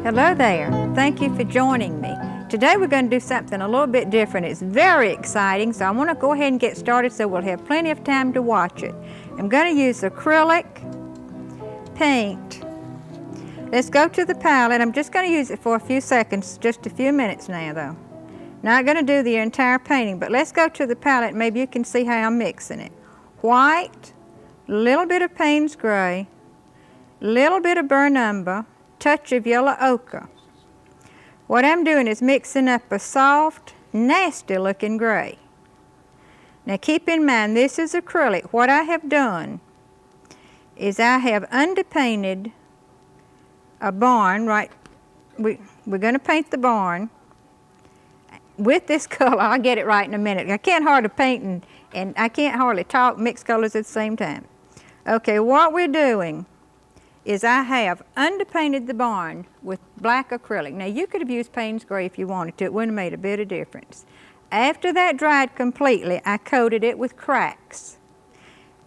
Hello there. Thank you for joining me. Today we're going to do something a little bit different. It's very exciting, so I want to go ahead and get started so we'll have plenty of time to watch it. I'm going to use acrylic paint. Let's go to the palette. I'm just going to use it for a few seconds, just a few minutes now though. Not going to do the entire painting, but let's go to the palette. Maybe you can see how I'm mixing it. White, a little bit of Payne's Gray, a little bit of burnt umber, touch of yellow ochre. What I'm doing is mixing up a soft, nasty looking gray. Now keep in mind this is acrylic. What I have done is I have underpainted a barn, right? We're going to paint the barn with this color. I'll get it right in a minute. I can't hardly paint and I can't hardly talk, mix colors at the same time. Okay, what we're doing is I have underpainted the barn with black acrylic. Now you could have used Payne's Gray if you wanted to. It wouldn't have made a bit of difference. After that dried completely, I coated it with cracks.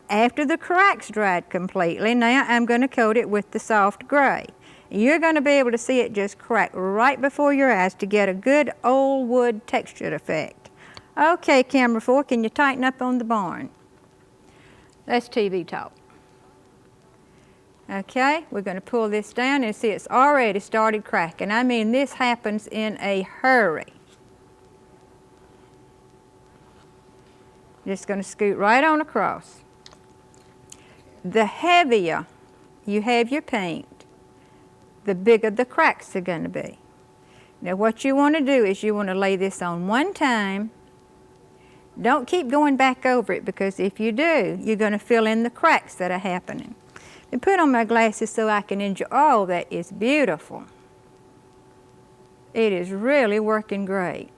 After the cracks dried completely, now I'm going to coat it with the soft gray. You're going to be able to see it just crack right before your eyes to get a good old wood textured effect. Okay, camera 4, can you tighten up on the barn? That's TV talk. Okay, we're going to pull this down and see it's already started cracking. I mean, this happens in a hurry. Just going to scoot right on across. The heavier you have your paint, the bigger the cracks are going to be. Now what you want to do is you want to lay this on one time. Don't keep going back over it, because if you do, you're going to fill in the cracks that are happening. And put on my glasses so I can enjoy. Oh, that is beautiful. It is really working great.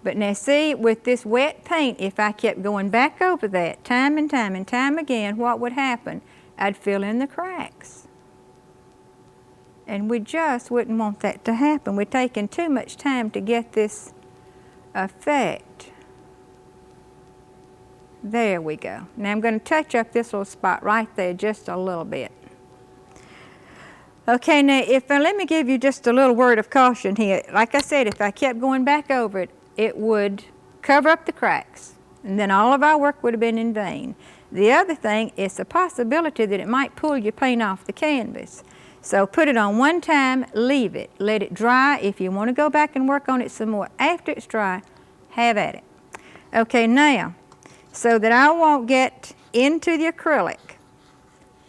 But now see, with this wet paint, if I kept going back over that time and time and time again, what would happen? I'd fill in the cracks. And we just wouldn't want that to happen. We're taking too much time to get this effect. There we go. Now I'm going to touch up this little spot right there just a little bit. Okay, now let me give you just a little word of caution here. Like I said, if I kept going back over it, it would cover up the cracks, and then all of our work would have been in vain. The other thing is a possibility that it might pull your paint off the canvas. So put it on one time, leave it, let it dry. If you want to go back and work on it some more after it's dry, have at it. Okay, now, so that I won't get into the acrylic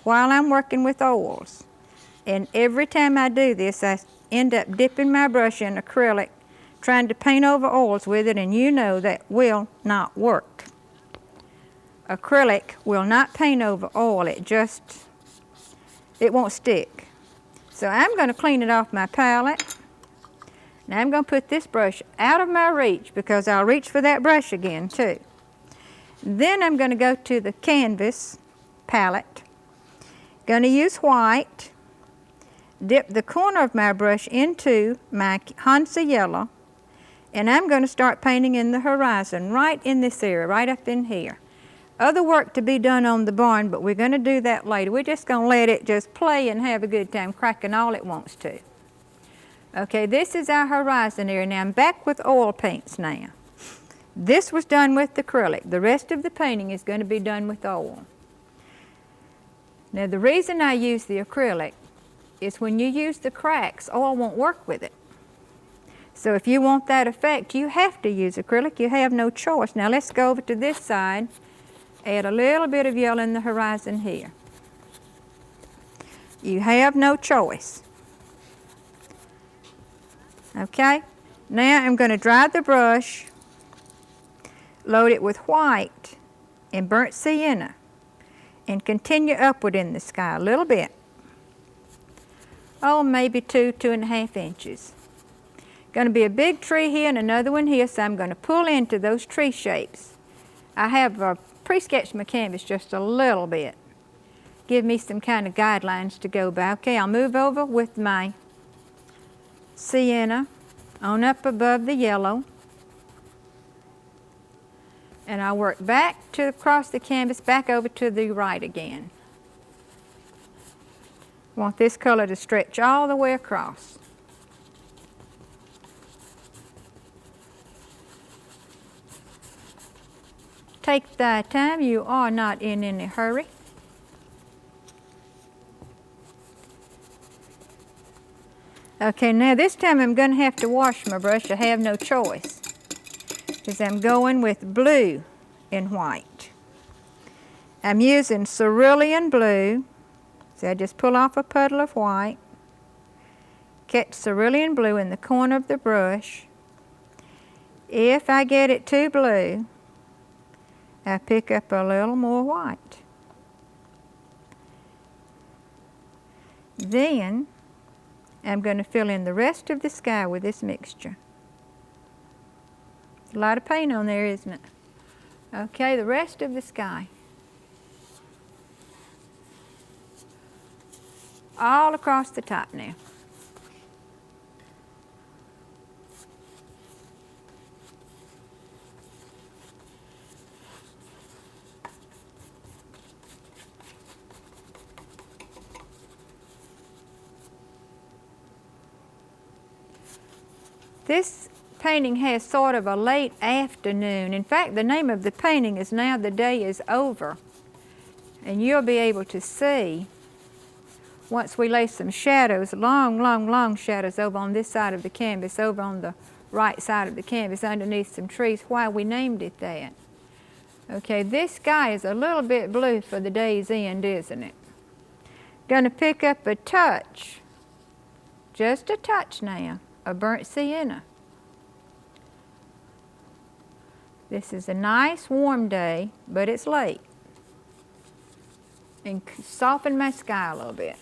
while I'm working with oils, and every time I do this, I end up dipping my brush in acrylic, trying to paint over oils with it, and you know that will not work. Acrylic will not paint over oil. It won't stick. So I'm going to clean it off my palette. Now I'm going to put this brush out of my reach, because I'll reach for that brush again too. Then I'm going to go to the canvas palette. Going to use white. Dip the corner of my brush into my Hansa yellow, and I'm going to start painting in the horizon, right in this area, right up in here. Other work to be done on the barn, but we're going to do that later. We're just going to let it just play and have a good time, cracking all it wants to. Okay, this is our horizon area. Now I'm back with oil paints now. This was done with acrylic. The rest of the painting is going to be done with oil. Now the reason I use the acrylic is when you use the cracks, oil won't work with it. So if you want that effect, you have to use acrylic. You have no choice. Now let's go over to this side. Add a little bit of yellow in the horizon here. You have no choice. Okay? Now I'm going to dry the brush, load it with white and burnt sienna, and continue upward in the sky a little bit. Oh, maybe 2.5 inches. Going to be a big tree here and another one here, so I'm going to pull into those tree shapes. I have pre-sketched my canvas just a little bit. Give me some kind of guidelines to go by. Okay, I'll move over with my sienna on up above the yellow. And I'll work back to across the canvas, back over to the right again. Want this color to stretch all the way across. Take the time, you are not in any hurry. Okay, now this time I'm going to have to wash my brush. I have no choice, because I'm going with blue and white. I'm using cerulean blue. So I just pull off a puddle of white, catch cerulean blue in the corner of the brush. If I get it too blue, I pick up a little more white. Then I'm going to fill in the rest of the sky with this mixture. A lot of paint on there, isn't it? Okay, the rest of the sky. All across the top now. This painting has sort of a late afternoon. In fact, the name of the painting is Now the Day is Over. And you'll be able to see, once we lay some shadows, long shadows over on this side of the canvas, over on the right side of the canvas, underneath some trees, why we named it that. Okay, this sky is a little bit blue for the day's end, isn't it? Going to pick up a touch, just a touch now, of burnt sienna. This is a nice warm day, but it's late. And soften my sky a little bit.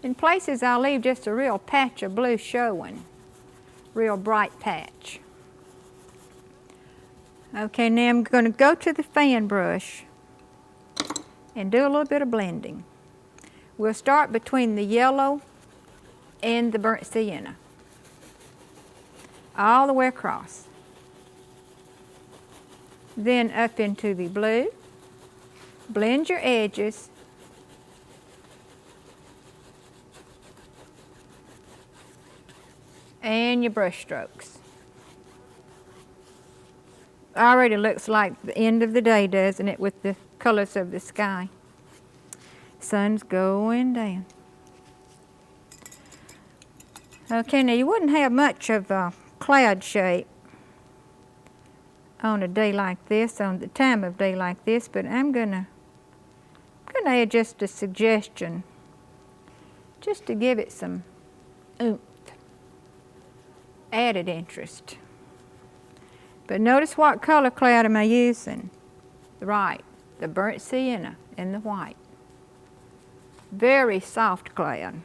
In places I'll leave just a real patch of blue showing, real bright patch. Okay, now I'm going to go to the fan brush and do a little bit of blending. We'll start between the yellow and the burnt sienna, all the way across. Then up into the blue, blend your edges, and your brush strokes. Already looks like the end of the day, doesn't it, with the colors of the sky. Sun's going down. Okay, now you wouldn't have much of a cloud shape on a day like this, on the time of day like this, but I'm gonna add just a suggestion, just to give it some oomph, added interest. But notice what color cloud am I using? Right, the burnt sienna and the white. Very soft cloud.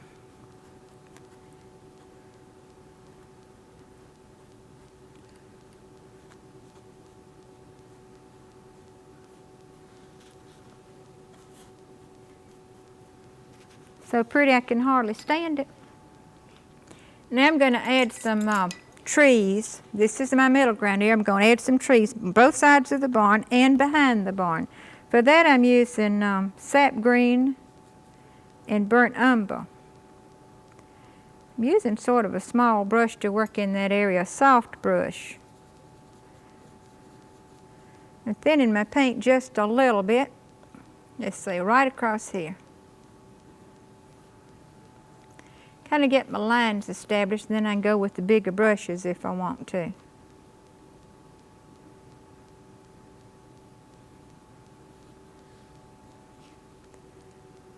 So pretty I can hardly stand it. Now I'm going to add some trees. This is my middle ground here. I'm going to add some trees on both sides of the barn and behind the barn. For that I'm using sap green and burnt umber. I'm using sort of a small brush to work in that area, a soft brush. And thinning my paint just a little bit. Let's see, right across here. Kind of get my lines established, and then I can go with the bigger brushes if I want to.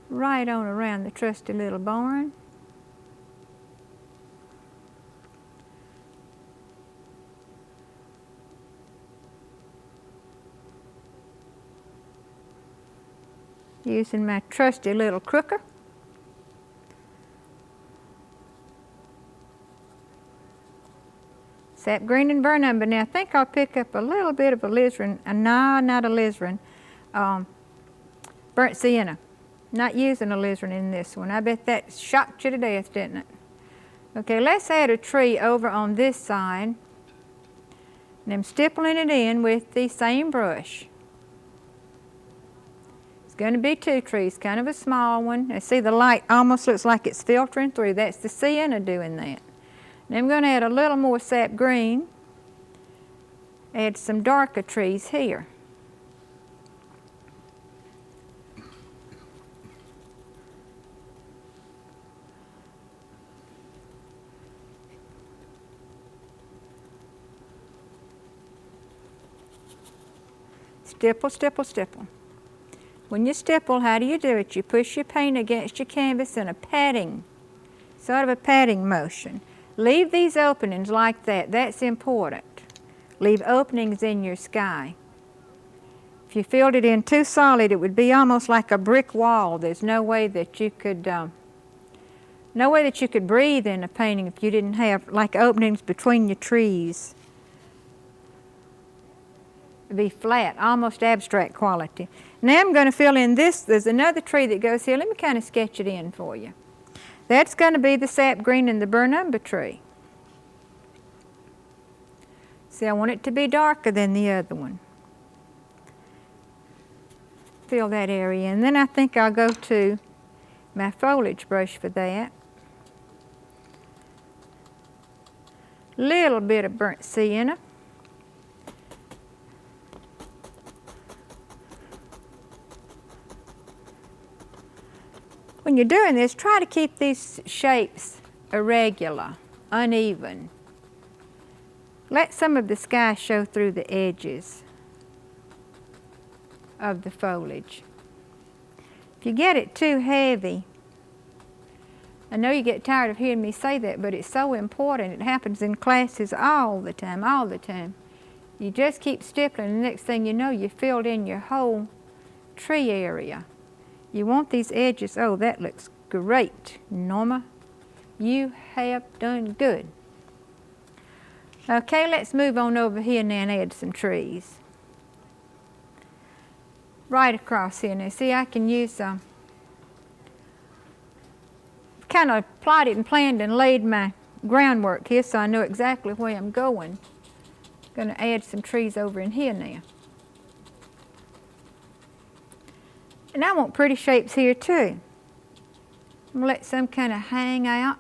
Right on around the trusty little barn. Using my trusty little crooker. Sap green and burnt umber. Now I think I'll pick up a little bit of alizarin, no, not alizarin, burnt sienna. Not using alizarin in this one. I bet that shocked you to death, didn't it? Okay, let's add a tree over on this side. And I'm stippling it in with the same brush. It's going to be 2 trees, kind of a small one. And see, the light almost looks like it's filtering through. That's the sienna doing that. And I'm going to add a little more sap green. Add some darker trees here. Stipple, stipple, stipple. When you stipple, how do you do it? You push your paint against your canvas in a patting, sort of a patting motion. Leave these openings like that. That's important. Leave openings in your sky. If you filled it in too solid, it would be almost like a brick wall. There's no way that you could breathe in a painting if you didn't have like openings between your trees. It'd be flat, almost abstract quality. Now I'm going to fill in this. There's another tree that goes here. Let me kind of sketch it in for you. That's going to be the sap green and the burnt umber tree. See, I want it to be darker than the other one. Fill that area in. Then I think I'll go to my foliage brush for that. Little bit of burnt sienna. When you're doing this, try to keep these shapes irregular, uneven. Let some of the sky show through the edges of the foliage. If you get it too heavy, I know you get tired of hearing me say that, but it's so important. It happens in classes all the time, all the time. You just keep stippling, and the next thing you know, you filled in your whole tree area. You want these edges. Oh, that looks great, Norma. You have done good. Okay, let's move on over here now and add some trees. Right across here. Now, see, I can use kind of plotted and planned and laid my groundwork here so I know exactly where I'm going. Going to add some trees over in here now. And I want pretty shapes here too. I'm going to let some kind of hang out,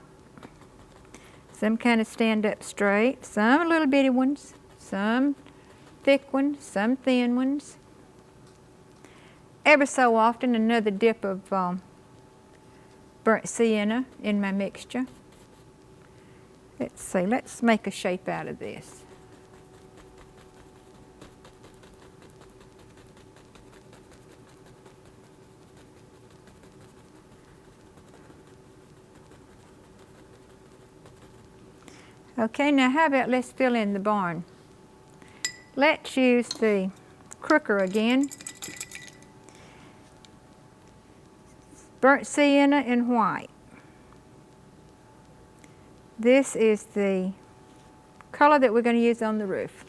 some kind of stand up straight, some little bitty ones, some thick ones, some thin ones. Every so often another dip of burnt sienna in my mixture. Let's see, let's make a shape out of this. Okay, now how about let's fill in the barn. Let's use the crooker again. Burnt sienna in white. This is the color that we're going to use on the roof.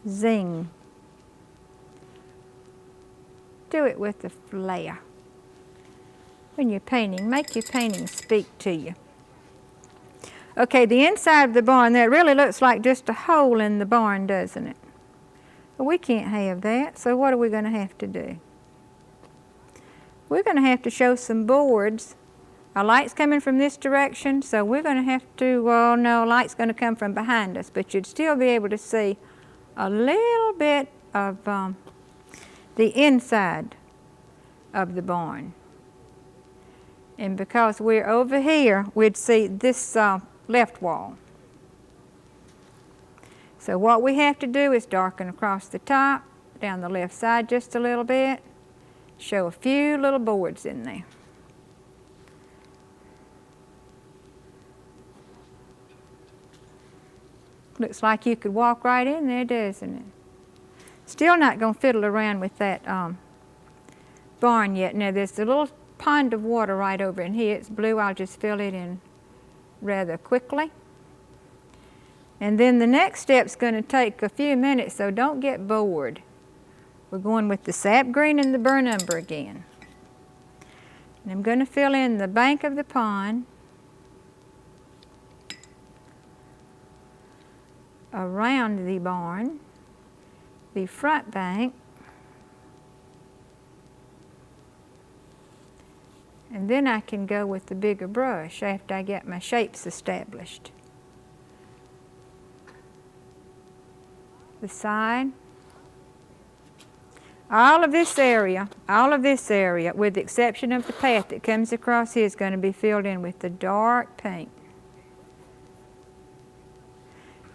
Zing. Do it with the flair. When you're painting, make your painting speak to you. Okay, the inside of the barn, that really looks like just a hole in the barn, doesn't it? But we can't have that, so what are we going to have to do? We're going to have to show some boards. Our light's coming from this direction, so we're going to have to, well, no, light's going to come from behind us, but you'd still be able to see a little bit of the inside of the barn. And because we're over here, we'd see this left wall. So what we have to do is darken across the top, down the left side just a little bit, show a few little boards in there. Looks like you could walk right in there, doesn't it? Still not going to fiddle around with that barn yet. Now there's a little pond of water right over in here. It's blue. I'll just fill it in rather quickly. And then the next step's going to take a few minutes, so don't get bored. We're going with the sap green and the burnt umber again. And I'm going to fill in the bank of the pond, around the barn, the front bank, and then I can go with the bigger brush after I get my shapes established. The side. All of this area, with the exception of the path that comes across here, is going to be filled in with the dark pink.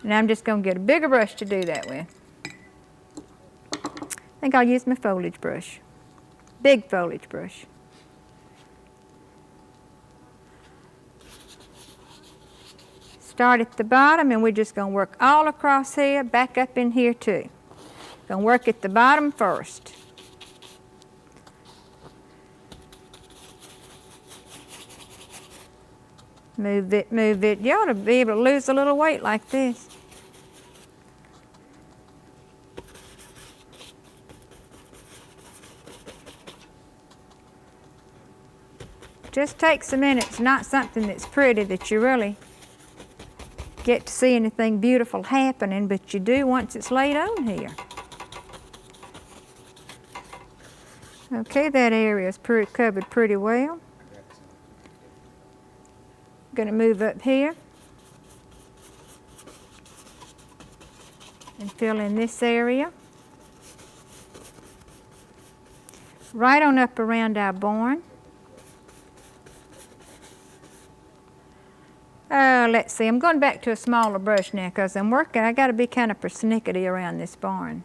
And I'm just going to get a bigger brush to do that with. I think I'll use my foliage brush, big foliage brush. Start at the bottom, and we're just going to work all across here, back up in here too. Going to work at the bottom first. Move it, move it. You ought to be able to lose a little weight like this. Just takes a minute. It's not something that's pretty that you really get to see anything beautiful happening, but you do once it's laid on here. Okay, that area is covered pretty well. I'm going to move up here and fill in this area. Right on up around our barn. Let's see, I'm going back to a smaller brush now because I'm working. I got to be kind of persnickety around this barn.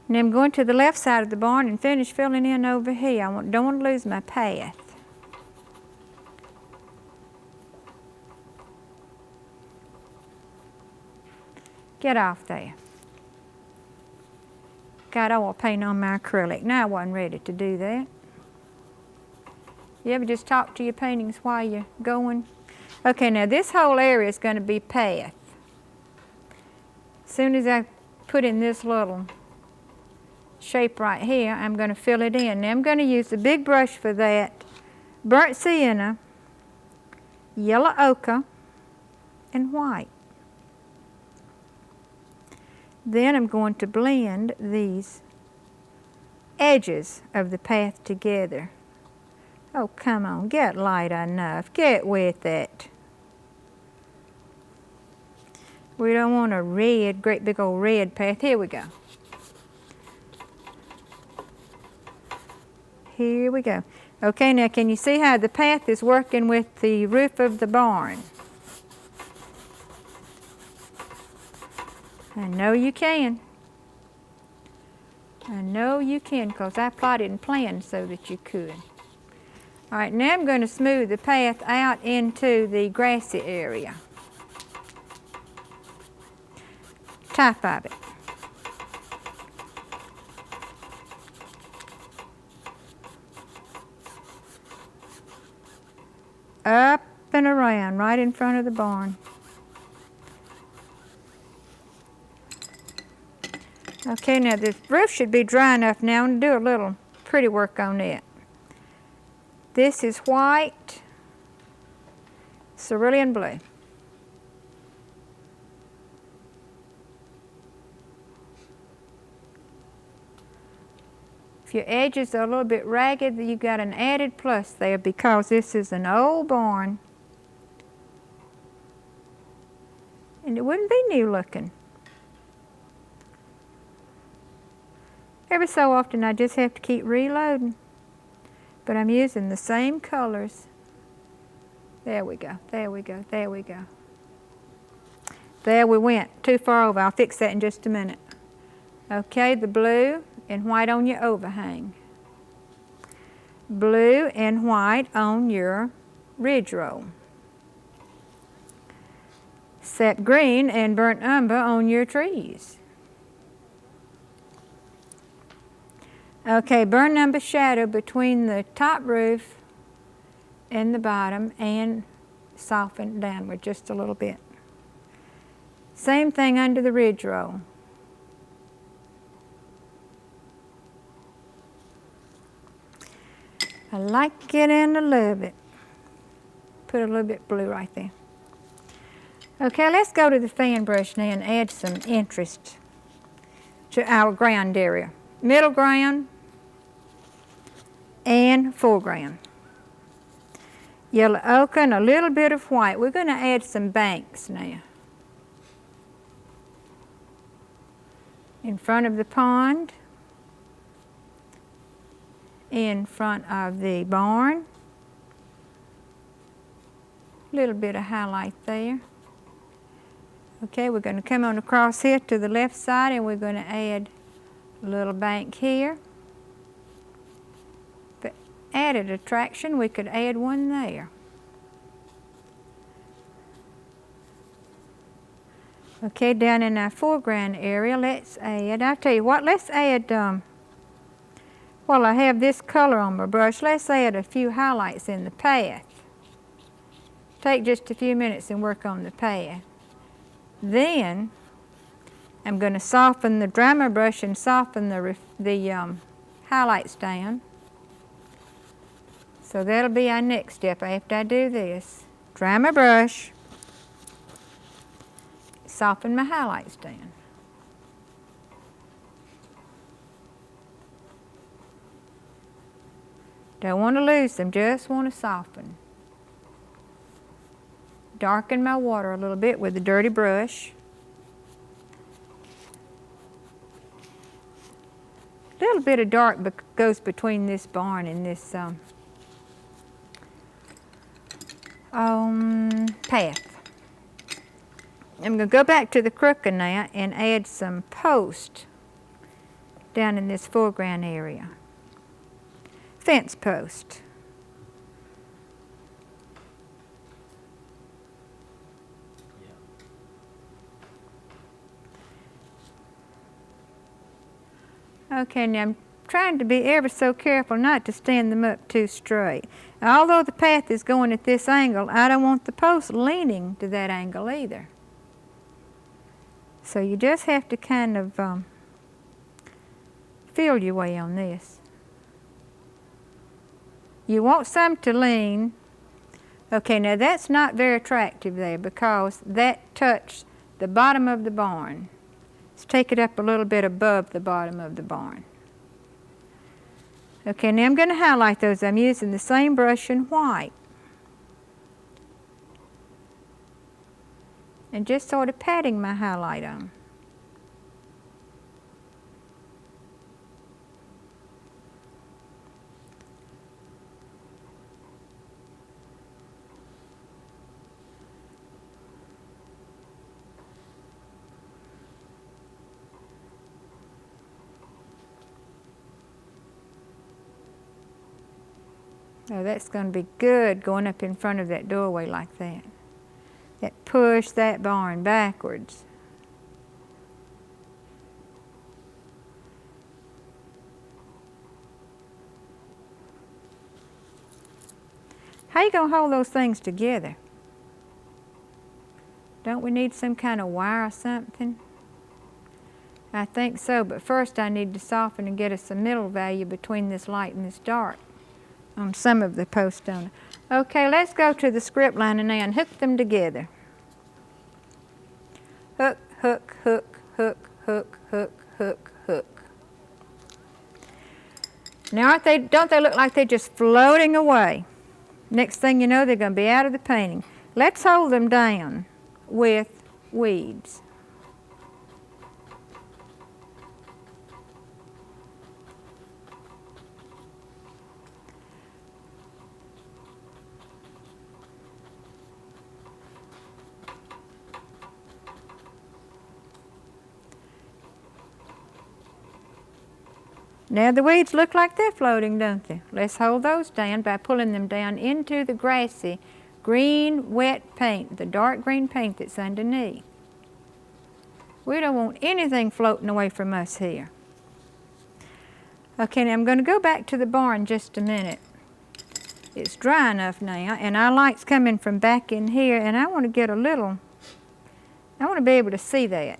And I'm going to the left side of the barn and finish filling in over here. I don't want to lose my path. Get off there. Got oil paint on my acrylic. Now I wasn't ready to do that. You ever just talk to your paintings while you're going? Okay, now this whole area is going to be path. As soon as I put in this little shape right here, I'm going to fill it in. Now I'm going to use the big brush for that. Burnt sienna, yellow ochre, and white. Then I'm going to blend these edges of the path together. Oh, come on, get light enough. Get with it. We don't want a red, great big old red path. Here we go. Here we go. Okay, now can you see how the path is working with the roof of the barn? I know you can. I know you can because I plotted and planned so that you could. All right, now I'm going to smooth the path out into the grassy area. Top of it. Up and around, right in front of the barn. Okay, now the roof should be dry enough now to do a little pretty work on it. This is white, cerulean blue. If your edges are a little bit ragged, you've got an added plus there because this is an old barn. And it wouldn't be new looking. Every so often I just have to keep reloading. But I'm using the same colors. There we go, there we go, there we go. There we went, too far over. I'll fix that in just a minute. Okay, the blue and white on your overhang. Blue and white on your ridge roll. Sap green and burnt umber on your trees. Okay, burn number shadow between the top roof and the bottom and soften downward just a little bit. Same thing under the ridge roll. I like it and I love it. Put a little bit blue right there. Okay, let's go to the fan brush now and add some interest to our ground area. Middle ground and foreground. Yellow ochre and a little bit of white. We're going to add some banks now. In front of the pond, in front of the barn, a little bit of highlight there. Okay, we're going to come on across here to the left side and we're going to add a little bank here. For added attraction, we could add one there. Okay, down in our foreground area, let's add, I'll tell you what, let's add, while I have this color on my brush, let's add a few highlights in the path. Take just a few minutes and work on the path. Then, I'm going to soften the dry my brush and soften the highlights down. So that'll be our next step after I do this. Dry my brush, soften my highlights down. Don't want to lose them, just want to soften. Darken my water a little bit with a dirty brush. A little bit of dark goes between this barn and this path. I'm going to go back to the crooked now and add some post down in this foreground area. Fence post. Okay, now I'm trying to be ever so careful not to stand them up too straight. Now, although the path is going at this angle, I don't want the post leaning to that angle either. So you just have to kind of feel your way on this. You want some to lean. Okay, now that's not very attractive there because that touched the bottom of the barn. Let's take it up a little bit above the bottom of the barn. Okay, now I'm going to highlight those. I'm using the same brush in white. And just sort of patting my highlight on. Oh, that's going to be good going up in front of that doorway like that. That push that barn backwards. How you going to hold those things together? Don't we need some kind of wire or something? I think so, but first I need to soften and get us a middle value between this light and this dark on some of the posts on it. Okay, let's go to the script liner now and hook them together. Hook, hook, hook, hook, hook, hook, hook, hook. Now don't they look like they're just floating away? Next thing you know, they're going to be out of the painting. Let's hold them down with weeds. Now the weeds look like they're floating, don't they? Let's hold those down by pulling them down into the grassy green wet paint, the dark green paint that's underneath. We don't want anything floating away from us here. Okay, now I'm going to go back to the barn just a minute. It's dry enough now, and our light's coming from back in here, and I want to get a little, I want to be able to see that.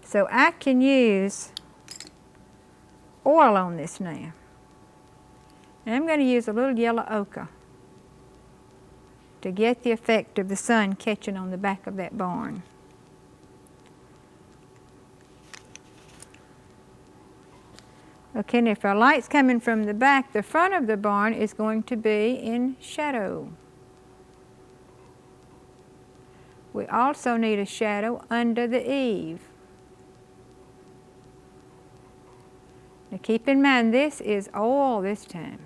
So I can use oil on this now. And I'm going to use a little yellow ochre to get the effect of the sun catching on the back of that barn. Okay, and if our light's coming from the back, the front of the barn is going to be in shadow. We also need a shadow under the eave. Now keep in mind, this is oil this time.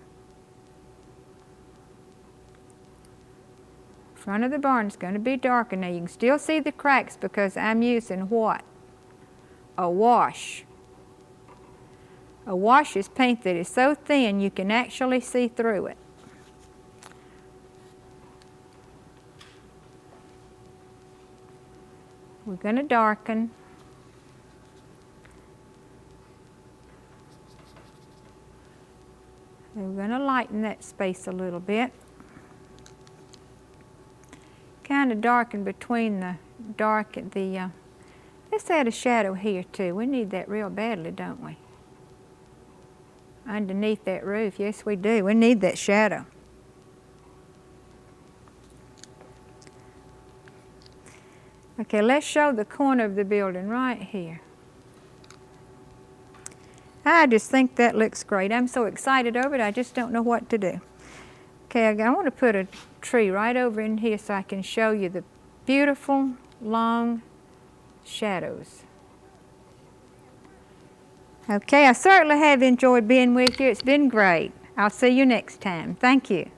Front of the barn is going to be darker. Now you can still see the cracks because I'm using what? A wash. A wash is paint that is so thin you can actually see through it. We're going to darken. And we're going to lighten that space a little bit. Kind of darken between the dark and the, let's add a shadow here too. We need that real badly, don't we? Underneath that roof, yes we do. We need that shadow. Okay, let's show the corner of the building right here. I just think that looks great. I'm so excited over it, I just don't know what to do. Okay, I want to put a tree right over in here so I can show you the beautiful, long shadows. Okay, I certainly have enjoyed being with you. It's been great. I'll see you next time. Thank you.